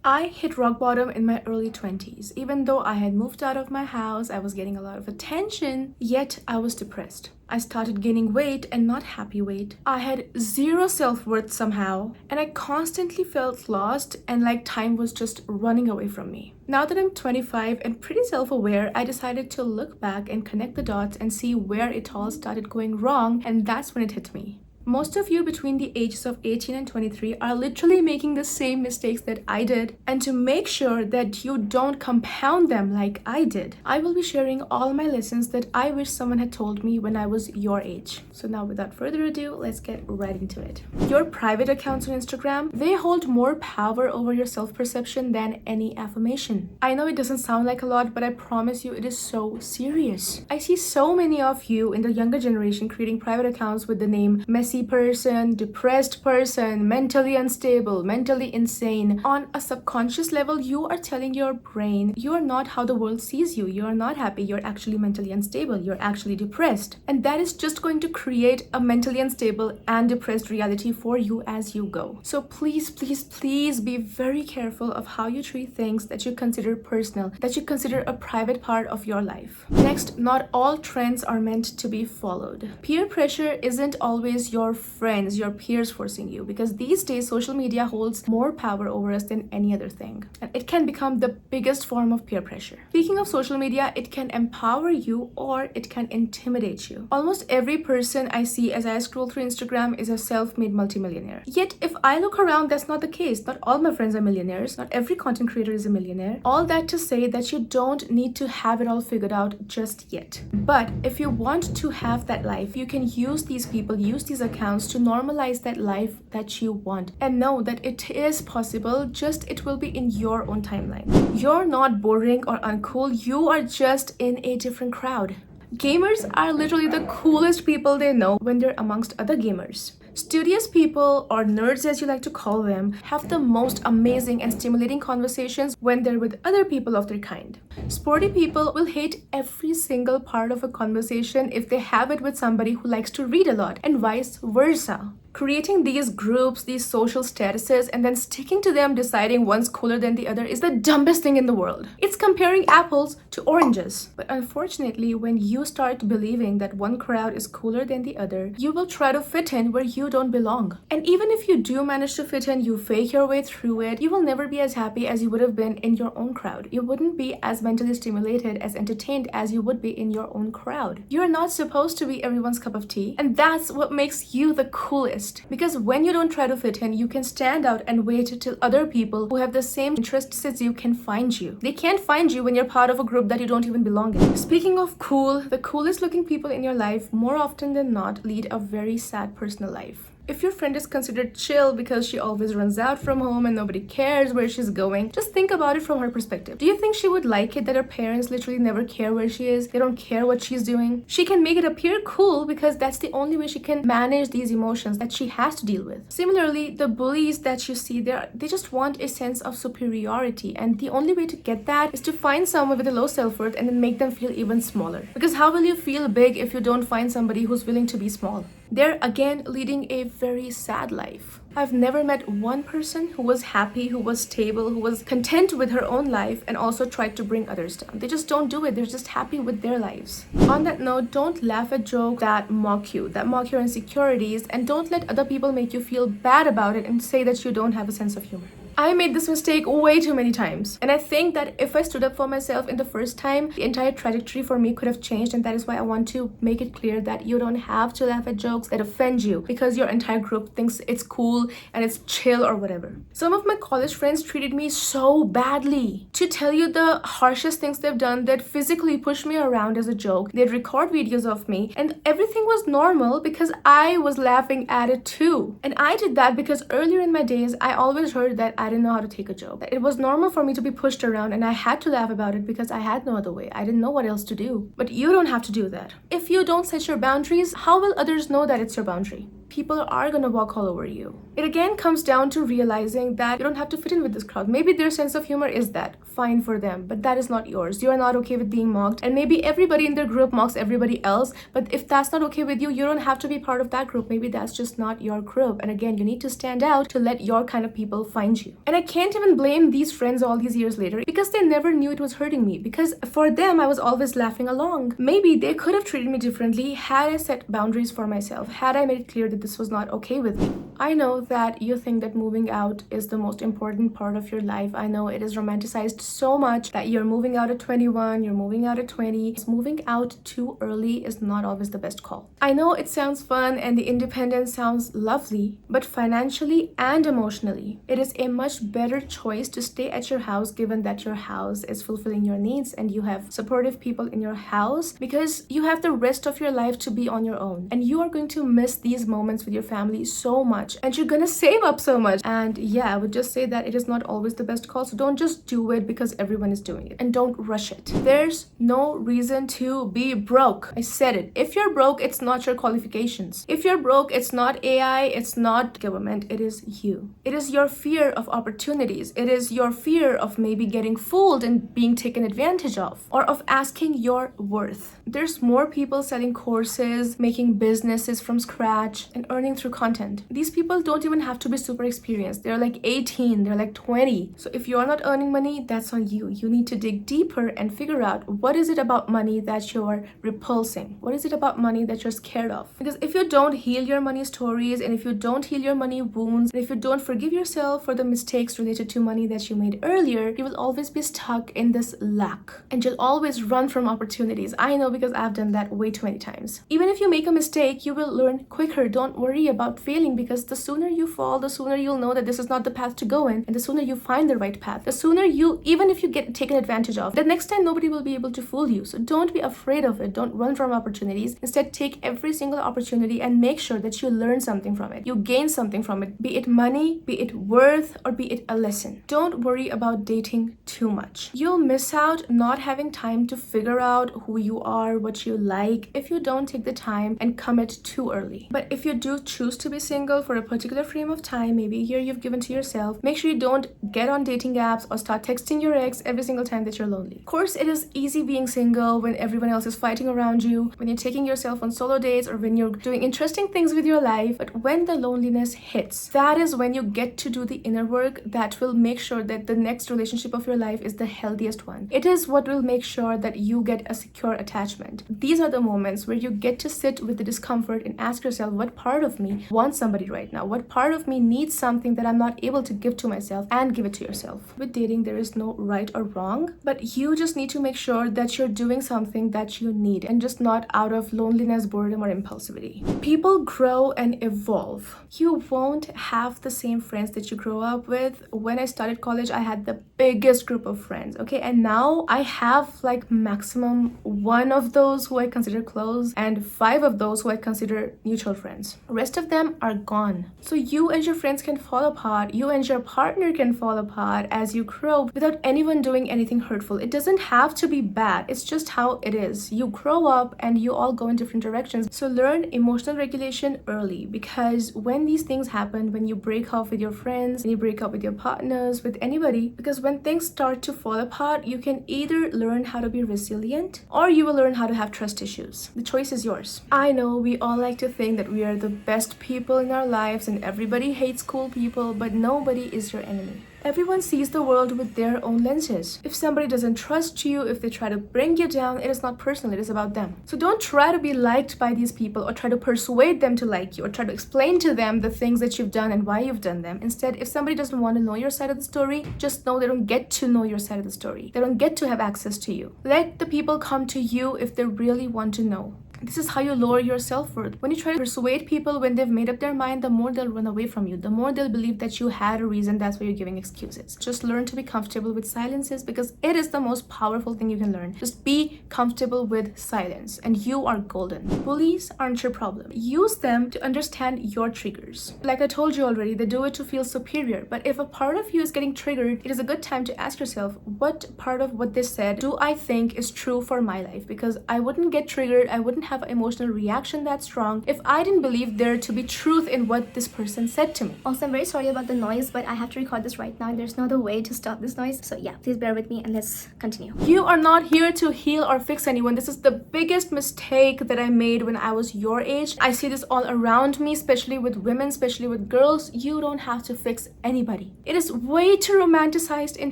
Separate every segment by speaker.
Speaker 1: I hit rock bottom in my early 20s. Even though I had moved out of my house, I was getting a lot of attention, yet I was depressed. I started gaining weight and not happy weight. I had zero self-worth somehow, and I constantly felt lost and like time was just running away from me. Now that I'm 25 and pretty self-aware, I decided to look back and connect the dots and see where it all started going wrong, and that's when it hit me. Most of you between the ages of 18 and 23 are literally making the same mistakes that I did, and to make sure that you don't compound them like I did, I will be sharing all my lessons that I wish someone had told me when I was your age. So now without further ado, let's get right into it. Your private accounts on Instagram, they hold more power over your self-perception than any affirmation. I know it doesn't sound like a lot, but I promise you it is so serious. I see so many of you in the younger generation creating private accounts with the name messy person, depressed person, mentally unstable, mentally insane. On a subconscious level, you are telling your brain you are not how the world sees you. You are not happy. You're actually mentally unstable. You're actually depressed. And that is just going to create a mentally unstable and depressed reality for you as you go. So please, please, please be very careful of how you treat things that you consider personal, that you consider a private part of your life. Next, not all trends are meant to be followed. Peer pressure isn't always your friends, your peers forcing you, because these days social media holds more power over us than any other thing, and it can become the biggest form of peer pressure. Speaking of social media, it can empower you or it can intimidate you. Almost every person I see as I scroll through Instagram is a self-made multimillionaire. Yet if I look around, that's not the case. Not all my friends are millionaires. Not every content creator is a millionaire. All that to say that you don't need to have it all figured out just yet. But if you want to have that life, you can use these people, use these accounts to normalize that life that you want, and know that it is possible, just it will be in your own timeline. You're not boring or uncool, you are just in a different crowd. Gamers are literally the coolest people they know when they're amongst other gamers. Studious people, or nerds as you like to call them, have the most amazing and stimulating conversations when they're with other people of their kind. Sporty people will hate every single part of a conversation if they have it with somebody who likes to read a lot, and vice versa. Creating these groups, these social statuses, and then sticking to them, deciding one's cooler than the other is the dumbest thing in the world. It's comparing apples to oranges. But unfortunately, when you start believing that one crowd is cooler than the other, you will try to fit in where you don't belong. And even if you do manage to fit in, you fake your way through it, you will never be as happy as you would have been in your own crowd. You wouldn't be as mentally stimulated, as entertained as you would be in your own crowd. You're not supposed to be everyone's cup of tea, and that's what makes you the coolest. Because when you don't try to fit in, you can stand out and wait till other people who have the same interests as you can find you. They can't find you when you're part of a group that you don't even belong in. Speaking of cool, the coolest looking people in your life more often than not lead a very sad personal life. If your friend is considered chill because she always runs out from home and nobody cares where she's going, just think about it from her perspective. Do you think she would like it that her parents literally never care where she is? They don't care what she's doing? She can make it appear cool because that's the only way she can manage these emotions that she has to deal with. Similarly, the bullies that you see there, they just want a sense of superiority, and the only way to get that is to find someone with a low self-worth and then make them feel even smaller. Because how will you feel big if you don't find somebody who's willing to be small? They're again leading a very sad life. I've never met one person who was happy, who was stable, who was content with her own life and also tried to bring others down. They just don't do it. They're just happy with their lives. On that note, don't laugh at jokes that mock you, that mock your insecurities, and don't let other people make you feel bad about it and say that you don't have a sense of humor. I made this mistake way too many times, and I think that if I stood up for myself in the first time, the entire trajectory for me could have changed, and that is why I want to make it clear that you don't have to laugh at jokes that offend you because your entire group thinks it's cool and it's chill or whatever. Some of my college friends treated me so badly. To tell you the harshest things they've done, they'd physically push me around as a joke, they'd record videos of me, and everything was normal because I was laughing at it too. And I did that because earlier in my days, I always heard that I didn't know how to take a joke. It was normal for me to be pushed around, and I had to laugh about it because I had no other way. I didn't know what else to do. But you don't have to do that. If you don't set your boundaries, how will others know that it's your boundary? people are gonna walk all over you. It again comes down to realizing that you don't have to fit in with this crowd. Maybe their sense of humor is that, fine for them, but that is not yours. You are not okay with being mocked, and maybe everybody in their group mocks everybody else, but if that's not okay with you, you don't have to be part of that group. Maybe that's just not your group. And again, you need to stand out to let your kind of people find you. And I can't even blame these friends all these years later because they never knew it was hurting me, because for them I was always laughing along. Maybe they could have treated me differently had I set boundaries for myself, had I made it clear that this was not okay with me. I know that you think that moving out is the most important part of your life. I know it is romanticized so much that you're moving out at 21, you're moving out at 20. Moving out too early is not always the best call. I know it sounds fun and the independence sounds lovely, but financially and emotionally, it is a much better choice to stay at your house, given that your house is fulfilling your needs and you have supportive people in your house, because you have the rest of your life to be on your own. And you are going to miss these moments with your family so much, and you're gonna save up so much. And yeah, I would just say that it is not always the best call, so don't just do it because everyone is doing it, and don't rush it. There's no reason to be broke. I said it. If you're broke, it's not your qualifications. If you're broke, it's not AI, it's not government, it is you. It is your fear of opportunities. It is your fear of maybe getting fooled and being taken advantage of, or of asking your worth. There's more people selling courses, making businesses from scratch, and earning through content. These people don't even have to be super experienced. They're like 18, they're like 20. So if you're not earning money, that's on you. You need to dig deeper and figure out, what is it about money that you're repulsing? What is it about money that you're scared of? Because if you don't heal your money stories, and if you don't heal your money wounds, and if you don't forgive yourself for the mistakes related to money that you made earlier, you will always be stuck in this lack, and you'll always run from opportunities. I know, because I've done that way too many times. Even if you make a mistake, you will learn quicker. Don't worry about failing, because the sooner you fall, the sooner you'll know that this is not the path to go in, and the sooner you find the right path, the sooner you, even if you get taken advantage of, the next time nobody will be able to fool you. So don't be afraid of it. Don't run from opportunities. Instead, take every single opportunity and make sure that you learn something from it. You gain something from it, be it money, be it worth, or be it a lesson. Don't worry about dating too much. You'll miss out not having time to figure out who you are, what you like, if you don't take the time and commit too early. But if you do choose to be single for a particular frame of time, maybe a year you've given to yourself, make sure you don't get on dating apps or start texting your ex every single time that you're lonely. Of course, it is easy being single when everyone else is fighting around you, when you're taking yourself on solo dates, or when you're doing interesting things with your life. But when the loneliness hits, that is when you get to do the inner work that will make sure that the next relationship of your life is the healthiest one. It is what will make sure that you get a secure attachment. These are the moments where you get to sit with the discomfort and ask yourself, what part of me wants somebody right now? What part of me needs something that I'm not able to give to myself, and give it to yourself. With dating, there is no right or wrong, but you just need to make sure that you're doing something that you need, and just not out of loneliness, boredom, or impulsivity. People grow and evolve. You won't have the same friends that you grew up with. When I started college, I had the biggest group of friends, okay? And now I have like maximum 1 of those who I consider close, and 5 of those who I consider mutual friends. Rest of them are gone. So you and your friends can fall apart. You and your partner can fall apart as you grow without anyone doing anything hurtful. It doesn't have to be bad. It's just how it is. You grow up and you all go in different directions. So learn emotional regulation early, because when these things happen, when you break off with your friends, when you break up with your partners, with anybody, because when things start to fall apart, you can either learn how to be resilient, or you will learn how to have trust issues. The choice is yours. I know we all like to think that we are the best people in our lives and everybody hates cool people, but nobody is your enemy. Everyone sees the world with their own lenses. If somebody doesn't trust you, if they try to bring you down, it is not personal, it is about them. So don't try to be liked by these people, or try to persuade them to like you, or try to explain to them the things that you've done and why you've done them. Instead, if somebody doesn't want to know your side of the story, just know they don't get to know your side of the story. They don't get to have access to you. Let the people come to you if they really want to know. This is how you lower your self-worth. When you try to persuade people when they've made up their mind, the more they'll run away from you. The more they'll believe that you had a reason, that's why you're giving excuses. Just learn to be comfortable with silences, because it is the most powerful thing you can learn. Just be comfortable with silence and you are golden. Bullies aren't your problem. Use them to understand your triggers. Like I told you already, they do it to feel superior. But if a part of you is getting triggered, it is a good time to ask yourself, what part of what they said do I think is true for my life? Because I wouldn't get triggered, I wouldn't have have an emotional reaction that strong if I didn't believe there to be truth in what this person said to me.
Speaker 2: Also, I'm very sorry about the noise, but I have to record this right now and there's no other way to stop this noise. So yeah, please bear with me and let's continue.
Speaker 1: You are not here to heal or fix anyone. This is the biggest mistake that I made when I was your age. I see this all around me, especially with women, especially with girls. You don't have to fix anybody. It is way too romanticized in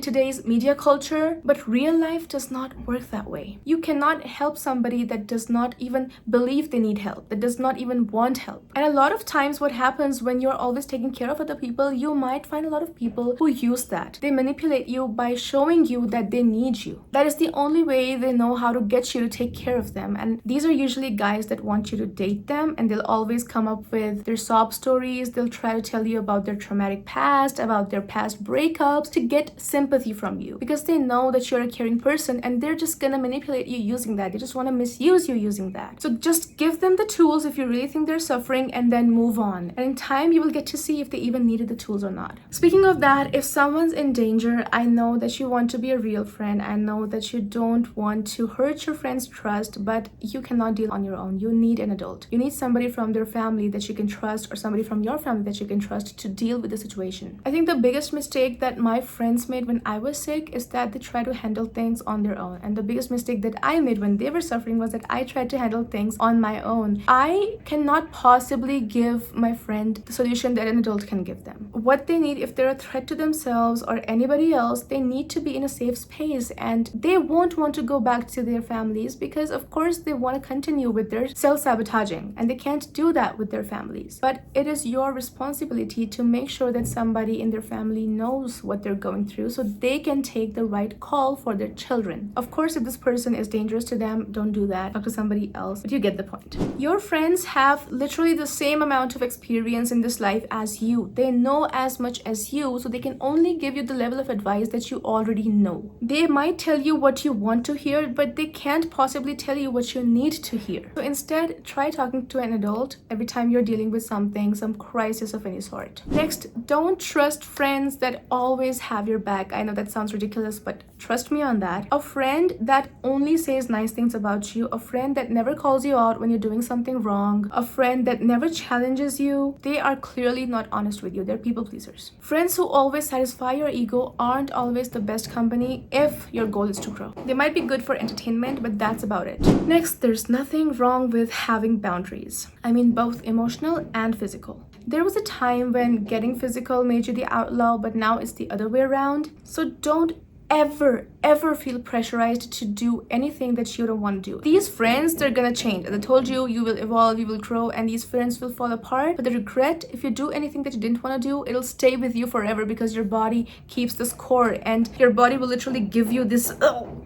Speaker 1: today's media culture, but real life does not work that way. You cannot help somebody that does not even believe they need help, that does not even want help. And a lot of times what happens when you're always taking care of other people, you might find a lot of people who use that. They manipulate you by showing you that they need you. That is the only way they know how to get you to take care of them. And these are usually guys that want you to date them, and they'll always come up with their sob stories. They'll try to tell you about their traumatic past, about their past breakups to get sympathy from you, because they know that you're a caring person and they're just gonna manipulate you using that. They just want to misuse you using that. So just give them the tools if you really think they're suffering, and then move on. And in time, you will get to see if they even needed the tools or not. Speaking of that, if someone's in danger, I know that you want to be a real friend. I know that you don't want to hurt your friend's trust, but you cannot deal on your own. You need an adult. You need somebody from their family that you can trust, or somebody from your family that you can trust to deal with the situation. I think the biggest mistake that my friends made when I was sick is that they try to handle things on their own. And the biggest mistake that I made when they were suffering was that I tried to handle things on my own. I cannot possibly give my friend the solution that an adult can give them. What they need, if they're a threat to themselves or anybody else, they need to be in a safe space, and they won't want to go back to their families because of course they want to continue with their self-sabotaging, and they can't do that with their families. But it is your responsibility to make sure that somebody in their family knows what they're going through so they can take the right call for their children. Of course, if this person is dangerous to them, don't do that. Talk to somebody else, but you get the point. Your friends have literally the same amount of experience in this life as you. They know as much as you, so they can only give you the level of advice that you already know. They might tell you what you want to hear, but they can't possibly tell you what you need to hear. So instead, try talking to an adult every time you're dealing with something, some crisis of any sort. Next, don't trust friends that always have your back. I know that sounds ridiculous, but trust me on that. A friend that only says nice things about you, a friend that never calls you out when you're doing something wrong, a friend that never challenges you, they are clearly not honest with you. They're people pleasers. Friends who always satisfy your ego aren't always the best company if your goal is to grow. They might be good for entertainment, but that's about it. Next, there's nothing wrong with having boundaries. I mean, both emotional and physical. There was a time when getting physical made you the outlaw, but now it's the other way around. So don't ever feel pressurized to do anything that you don't want to do. These friends, they're gonna change. As I told you, you will evolve, you will grow, and these friends will fall apart. But the regret, if you do anything that you didn't want to do, it'll stay with you forever because your body keeps the score, and your body will literally give you this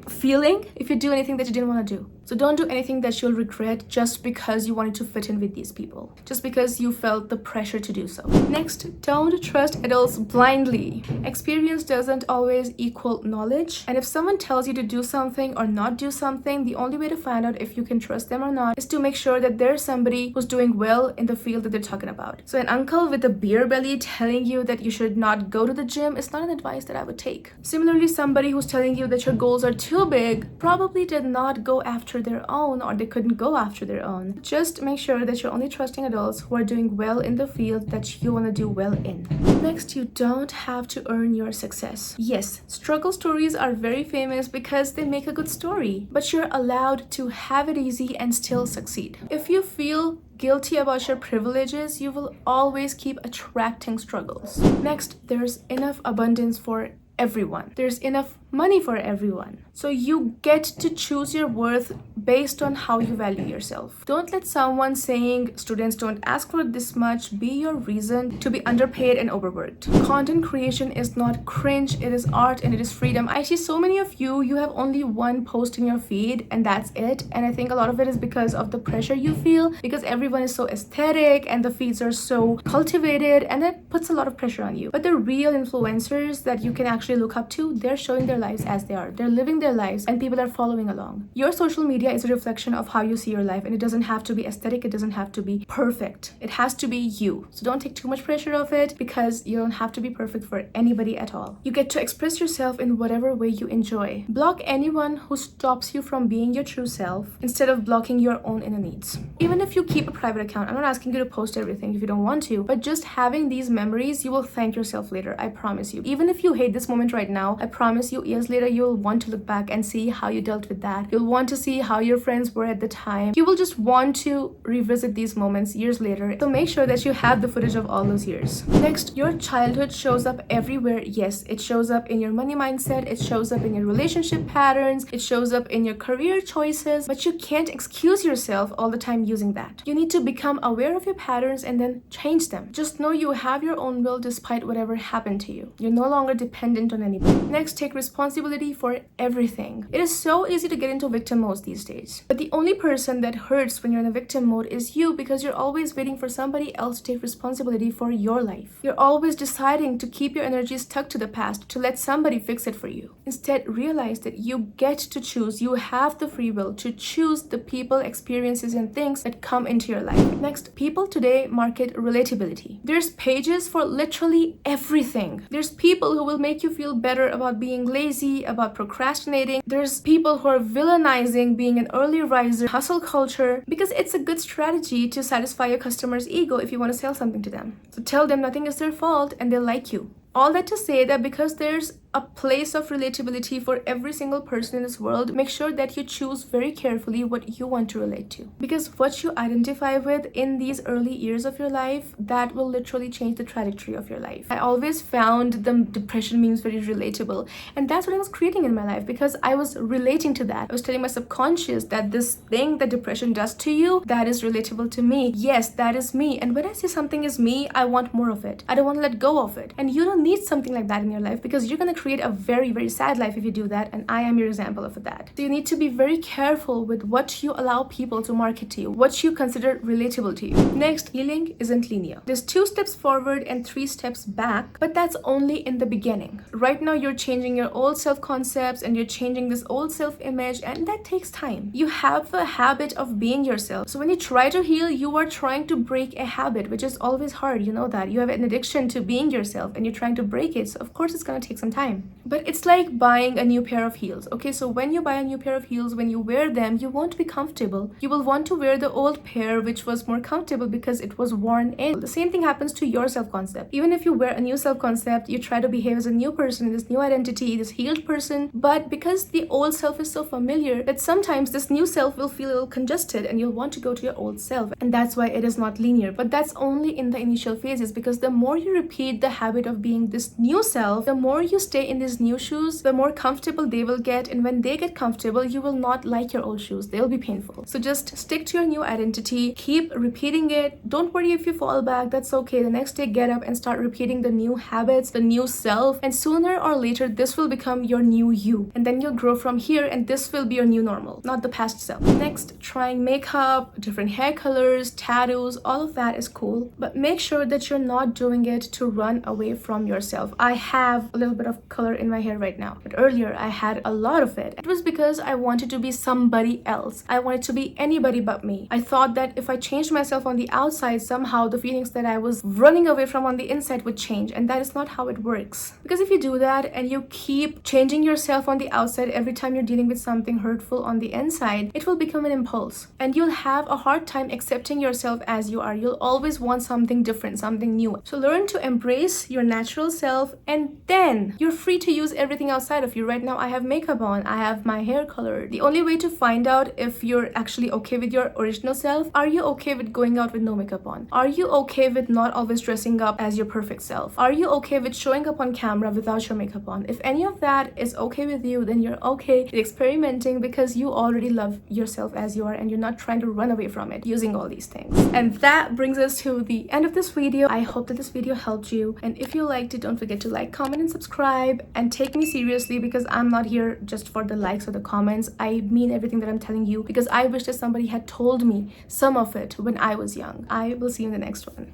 Speaker 1: feeling if you do anything that you didn't want to do. So don't do anything that you'll regret just because you wanted to fit in with these people, just because you felt the pressure to do so. Next, don't trust adults blindly. Experience doesn't always equal knowledge, and if someone tells you to do something or not do something, the only way to find out if you can trust them or not is to make sure that there's somebody who's doing well in the field that they're talking about. So an uncle with a beer belly telling you that you should not go to the gym is not an advice that I would take. Similarly, somebody who's telling you that your goals are too big probably did not go after their own, or they couldn't go after their own. Just make sure that you're only trusting adults who are doing well in the field that you want to do well in. Next, you don't have to earn your success. Yes, struggle stories are very famous because they make a good story, but you're allowed to have it easy and still succeed. If you feel guilty about your privileges, you will always keep attracting struggles. Next, there's enough abundance for everyone. There's enough money for everyone. So you get to choose your worth based on how you value yourself. Don't let someone saying students don't ask for this much be your reason to be underpaid and overworked. Content creation is not cringe, it is art and it is freedom. I see so many of you have only one post in your feed and that's it. And I think a lot of it is because of the pressure you feel, because everyone is so aesthetic and the feeds are so cultivated, and that puts a lot of pressure on you. But the real influencers that you can actually actually look up to, they're showing their lives as they are. They're living their lives and people are following along. Your social media is a reflection of how you see your life, and it doesn't have to be aesthetic. It doesn't have to be perfect. It has to be you. So don't take too much pressure of it, because you don't have to be perfect for anybody at all. You get to express yourself in whatever way you enjoy. Block anyone who stops you from being your true self instead of blocking your own inner needs. Even if you keep a private account, I'm not asking you to post everything if you don't want to, but just having these memories, you will thank yourself later. I promise you. Even if you hate this moment right now, I promise you years later you'll want to look back and see how you dealt with that. You'll want to see how your friends were at the time. You will just want to revisit these moments years later. So make sure that you have the footage of all those years. Next, your childhood shows up everywhere. Yes, it shows up in your money mindset. It shows up in your relationship patterns. It shows up in your career choices, but you can't excuse yourself all the time using that. You need to become aware of your patterns and then change them. Just know you have your own will despite whatever happened to you. You're no longer dependent on anybody. Next, take responsibility for everything. It is so easy to get into victim mode these days, but the only person that hurts when you're in a victim mode is you, because you're always waiting for somebody else to take responsibility for your life. You're always deciding to keep your energy stuck to the past, to let somebody fix it for you. Instead, realize that you get to choose. You have the free will to choose the people, experiences, and things that come into your life. Next, people today market relatability. There's pages for literally everything. There's people who will make you feel better about being lazy, about procrastinating. There's people who are villainizing being an early riser, hustle culture, because it's a good strategy to satisfy your customer's ego if you want to sell something to them. So tell them nothing is their fault and they'll like you. All that to say that because there's a place of relatability for every single person in this world, make sure that you choose very carefully what you want to relate to. Because what you identify with in these early years of your life, that will literally change the trajectory of your life. I always found the depression memes very relatable, and that's what I was creating in my life, because I was relating to that. I was telling my subconscious that this thing that depression does to you, that is relatable to me. Yes, that is me. And when I say something is me, I want more of it. I don't want to let go of it. And you don't need something like that in your life, because you're going to create a very, very sad life if you do that, and I am your example of that. So you need to be very careful with what you allow people to market to you, what you consider relatable to you. Next, healing isn't linear. There's 2 steps forward and 3 steps back, but that's only in the beginning. Right now you're changing your old self-concepts and you're changing this old self-image, and that takes time. You have a habit of being yourself. So when you try to heal, you are trying to break a habit, which is always hard. You know that. You have an addiction to being yourself and you're trying to break it. So of course it's going to take some time. But it's like buying a new pair of heels. Okay, so when you buy a new pair of heels, when you wear them, you won't be comfortable. You will want to wear the old pair, which was more comfortable because it was worn in. The same thing happens to your self-concept. Even if you wear a new self-concept, you try to behave as a new person, this new identity, this healed person. But because the old self is so familiar, that sometimes this new self will feel a little congested and you'll want to go to your old self. And that's why it is not linear. But that's only in the initial phases, because the more you repeat the habit of being this new self, the more you stay in these new shoes, the more comfortable they will get. And when they get comfortable, you will not like your old shoes. They'll be painful. So just stick to your new identity. Keep repeating it. Don't worry if you fall back. That's okay. The next day, get up and start repeating the new habits, the new self. And sooner or later, this will become your new you. And then you'll grow from here, and this will be your new normal, not the past self. Next, trying makeup, different hair colors, tattoos, all of that is cool. But make sure that you're not doing it to run away from yourself. I have a little bit of color in my hair right now, but earlier I had a lot of it. It was because I wanted to be somebody else. I wanted to be anybody but me. I thought that if I changed myself on the outside, somehow the feelings that I was running away from on the inside would change, and that is not how it works. Because if you do that and you keep changing yourself on the outside every time you're dealing with something hurtful on the inside, it will become an impulse, and you'll have a hard time accepting yourself as you are. You'll always want something different, something new. So learn to embrace your natural self, and then you're free to use everything outside of you. Right now I have makeup on, I have my hair colored. The only way to find out if you're actually okay with your original self, are you okay with going out with no makeup on? Are you okay with not always dressing up as your perfect self? Are you okay with showing up on camera without your makeup on? If any of that is okay with you, then you're okay with experimenting, because you already love yourself as you are and you're not trying to run away from it using all these things. And that brings us to the end of this video. I hope that this video helped you, and if you liked it, don't forget to like, comment, and subscribe, and take me seriously, because I'm not here just for the likes or the comments. I mean everything that I'm telling you, because I wish that somebody had told me some of it when I was young. I will see you in the next one.